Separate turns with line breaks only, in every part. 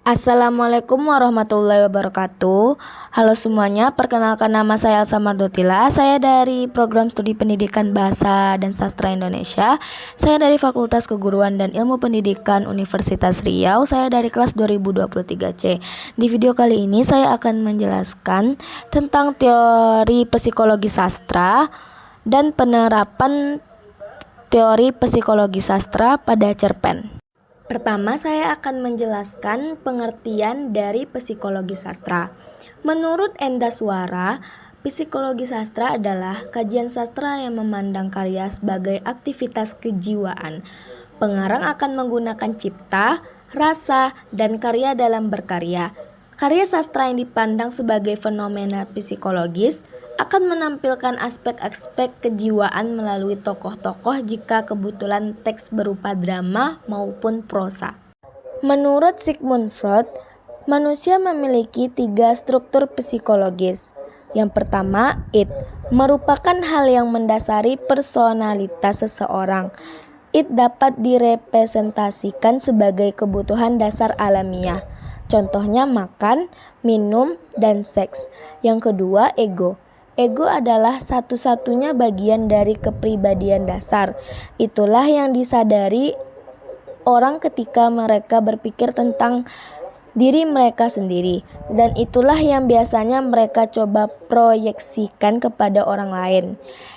Assalamualaikum warahmatullahi wabarakatuh. Halo semuanya, perkenalkan nama saya Elsa Mardotila. Saya dari Program Studi Pendidikan Bahasa dan Sastra Indonesia. Saya dari Fakultas Keguruan dan Ilmu Pendidikan Universitas Riau. Saya dari kelas 2023C. Di video kali ini saya akan menjelaskan tentang teori psikologi sastra dan penerapan teori psikologi sastra pada cerpen. Pertama, saya akan menjelaskan pengertian dari psikologi sastra. Menurut Enda Suara, psikologi sastra adalah kajian sastra yang memandang karya sebagai aktivitas kejiwaan. Pengarang akan menggunakan cipta, rasa, dan karya dalam berkarya. Karya sastra yang dipandang sebagai fenomena psikologis akan menampilkan aspek-aspek kejiwaan melalui tokoh-tokoh jika kebetulan teks berupa drama maupun prosa. Menurut Sigmund Freud, manusia memiliki 3 struktur psikologis. Yang pertama, id, merupakan hal yang mendasari personalitas seseorang. Id dapat direpresentasikan sebagai kebutuhan dasar alamiah. Contohnya makan, minum, dan seks. Yang kedua, ego. Ego adalah satu-satunya bagian dari kepribadian dasar. Itulah yang disadari orang ketika mereka berpikir tentang diri mereka sendiri, dan itulah yang biasanya mereka coba proyeksikan kepada orang lain.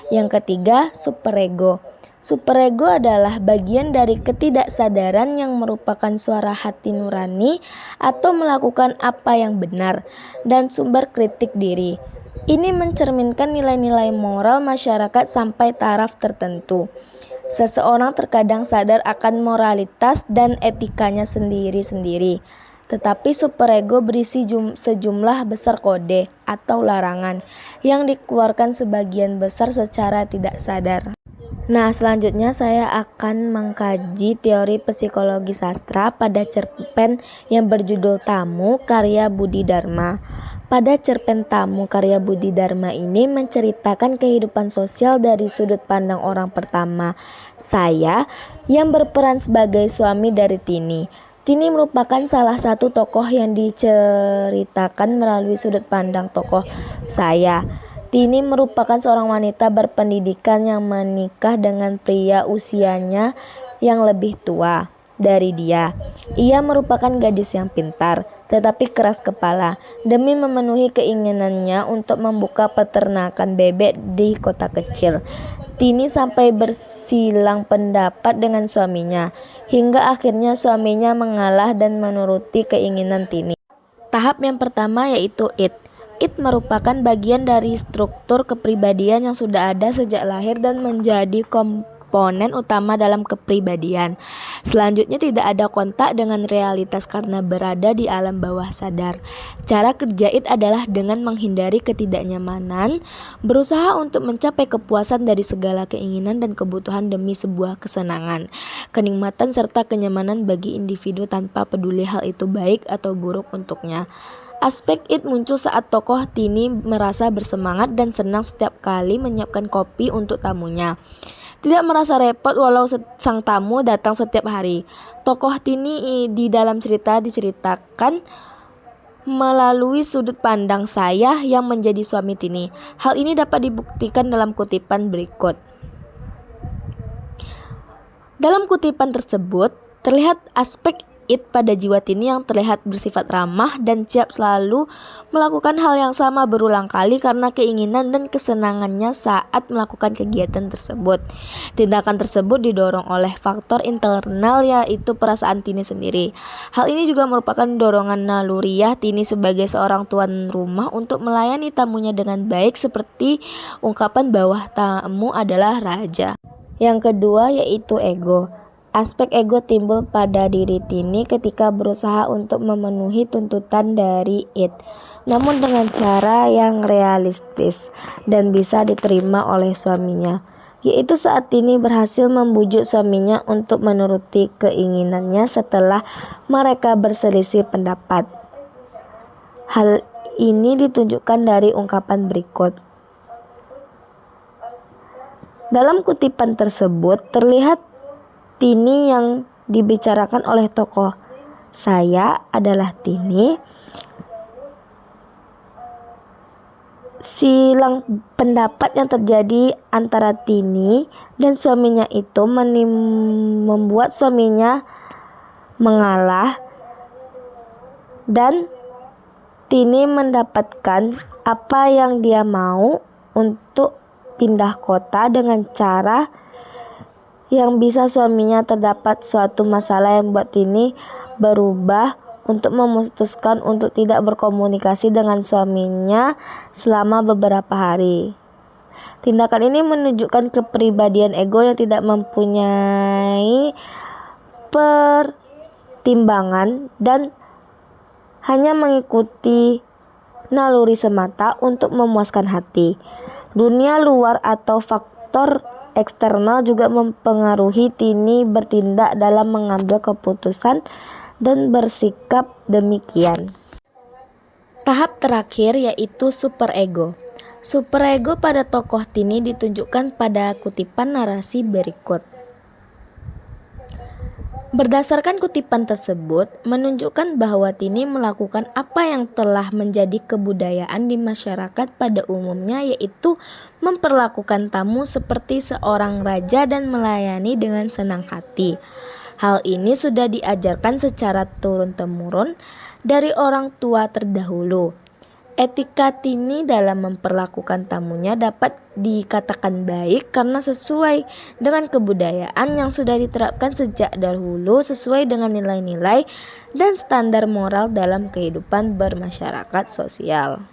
Yang ketiga, superego. Superego adalah bagian dari ketidaksadaran yang merupakan suara hati nurani atau melakukan apa yang benar dan sumber kritik diri. Ini mencerminkan nilai-nilai moral masyarakat sampai taraf tertentu. Seseorang terkadang sadar akan moralitas dan etikanya sendiri-sendiri, tetapi superego berisi sejumlah besar kode atau larangan yang dikeluarkan sebagian besar secara tidak sadar. Nah, selanjutnya saya akan mengkaji teori psikologi sastra pada cerpen yang berjudul Tamu karya Budi Dharma. Pada cerpen Tamu karya Budi Dharma ini menceritakan kehidupan sosial dari sudut pandang orang pertama, saya, yang berperan sebagai suami dari Tini. Tini merupakan salah satu tokoh yang diceritakan melalui sudut pandang tokoh saya. Tini merupakan seorang wanita berpendidikan yang menikah dengan pria usianya yang lebih tua dari dia. Ia merupakan gadis yang pintar, tetapi keras kepala. Demi memenuhi keinginannya untuk membuka peternakan bebek di kota kecil, Tini sampai bersilang pendapat dengan suaminya, hingga akhirnya suaminya mengalah dan menuruti keinginan Tini. Tahap yang pertama yaitu id. Id merupakan bagian dari struktur kepribadian yang sudah ada sejak lahir dan menjadi komponen utama dalam kepribadian. Selanjutnya tidak ada kontak dengan realitas karena berada di alam bawah sadar. Cara kerja id adalah dengan menghindari ketidaknyamanan, berusaha untuk mencapai kepuasan dari segala keinginan dan kebutuhan demi sebuah kesenangan, kenikmatan serta kenyamanan bagi individu tanpa peduli hal itu baik atau buruk untuknya. Aspek id muncul saat tokoh Tini merasa bersemangat dan senang setiap kali menyiapkan kopi untuk tamunya. Tidak merasa repot walau sang tamu datang setiap hari. Tokoh Tini di dalam cerita diceritakan melalui sudut pandang saya yang menjadi suami Tini. Hal ini dapat dibuktikan dalam kutipan berikut. Dalam kutipan tersebut, terlihat aspek id pada jiwa Tini yang terlihat bersifat ramah dan siap selalu melakukan hal yang sama berulang kali karena keinginan dan kesenangannya saat melakukan kegiatan tersebut. Tindakan tersebut didorong oleh faktor internal yaitu perasaan Tini sendiri. Hal ini juga merupakan dorongan naluriah Tini sebagai seorang tuan rumah untuk melayani tamunya dengan baik seperti ungkapan bahwa tamu adalah raja. Yang kedua yaitu ego. Aspek ego timbul pada diri Tini ketika berusaha untuk memenuhi tuntutan dari id, namun dengan cara yang realistis dan bisa diterima oleh suaminya, yaitu saat Tini berhasil membujuk suaminya untuk menuruti keinginannya setelah mereka berselisih pendapat. Hal ini ditunjukkan dari ungkapan berikut. Dalam kutipan tersebut terlihat Tini yang dibicarakan oleh tokoh Saya adalah Tini. Silang pendapat yang terjadi antara Tini dan suaminya itu membuat suaminya mengalah, dan Tini mendapatkan apa yang dia mau untuk pindah kota dengan cara yang bisa suaminya terdapat suatu masalah yang buat Tini berubah untuk memutuskan untuk tidak berkomunikasi dengan suaminya selama beberapa hari. Tindakan ini menunjukkan kepribadian ego yang tidak mempunyai pertimbangan dan hanya mengikuti naluri semata untuk memuaskan hati. Dunia luar atau faktor eksternal juga mempengaruhi Tini bertindak dalam mengambil keputusan dan bersikap demikian. Tahap terakhir yaitu superego. Superego pada tokoh Tini ditunjukkan pada kutipan narasi berikut. Berdasarkan kutipan tersebut, menunjukkan bahwa Tini melakukan apa yang telah menjadi kebudayaan di masyarakat pada umumnya, yaitu memperlakukan tamu seperti seorang raja dan melayani dengan senang hati. Hal ini sudah diajarkan secara turun-temurun dari orang tua terdahulu. Etika Tini dalam memperlakukan tamunya dapat dikatakan baik karena sesuai dengan kebudayaan yang sudah diterapkan sejak dahulu, sesuai dengan nilai-nilai dan standar moral dalam kehidupan bermasyarakat sosial.